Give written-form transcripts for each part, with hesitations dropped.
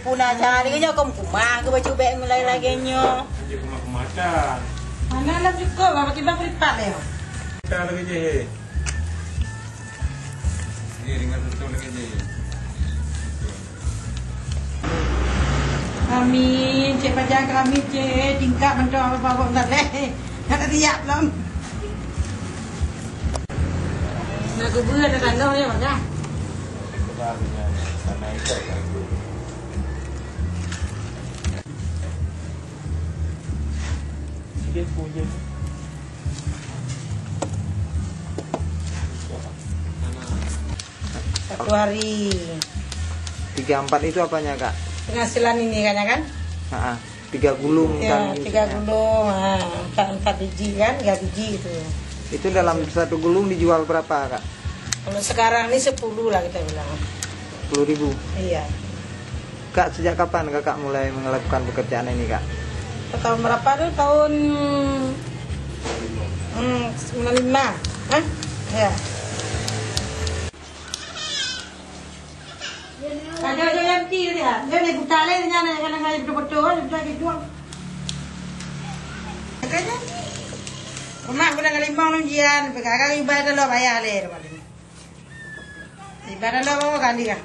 puna cari nya kom kumah ke baju bek mulai lagi nyo. Dia kumah kemakan. Mana lah cukup, apa tiba lipat ya. Kita lagi je. Ni ringan betul lagi je. Kami cek pajak kami cek tingkat mentok apa-apa tak leh. Ada tiap belum. Nak kubur ada kandang ya mana? Kebarnya sana itu kan. Sikit punya. 1 hari. 34 itu apanya kak? Penghasilan ini kan ya kan? 3 gulung Ya, kan? 3 gulung, 4 biji kan, 3 biji itu. Itu dalam 1 gulung dijual berapa kak? Kalau sekarang ini 10 lah kita bilang. 10.000. Iya. Kak sejak kapan kakak mulai melakukan pekerjaan ini kak? Tahun berapa tuh? Tahun 95. Hah? Ya. Ada yang kiri ya. Dia ni butale nya na kana kaya betul-betul dia dijual. Kaya. Rumah guna ngalimang lunjian, pegangkan ibadah lo bayar le. Ibadah lo bawa kan dia.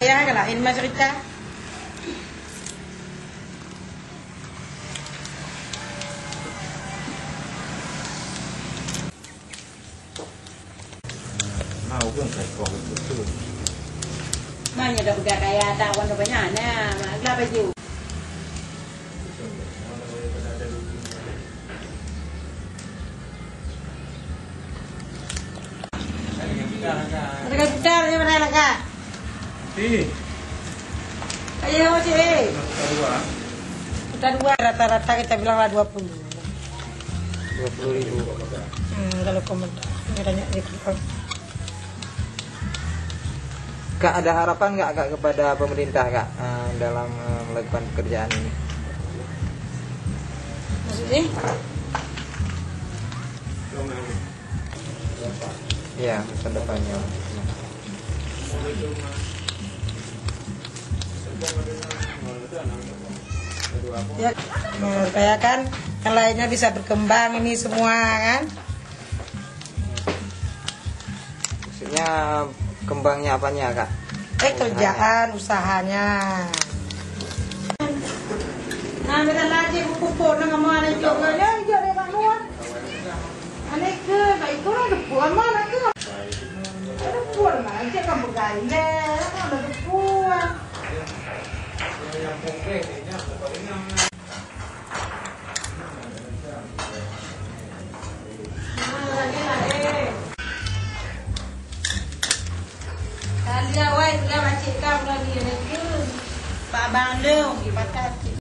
Ya kala in cerita. Mau pun saya kau betul. Mana dah budak kaya tak wan banyak nah, magla baju. Harga besar ni mana laka? Ayo cik. Kita 2 rata-rata kita bilang lah 20. 20.000. Kalau komentar banyak dikit. Kak ada harapan nggak kak kepada pemerintah kak dalam melakukan pekerjaan ini? Maksudnya? Ya masa depannya. Ya, supaya kan yang lainnya bisa berkembang ini semua kan? Maksudnya kembangnya apanya kak? Kerjaan, usahanya. Nah, kita lagi kumpul dengan mana juga ya, jadi Pak Nuan. Aneh ke, baik itu lah depuan mana ke? Depuan mana? Cek kamu gaya, ada depuan. Yang konkret ini Kali awal sudah macam kau dah ni. Pak Bandung di Patat.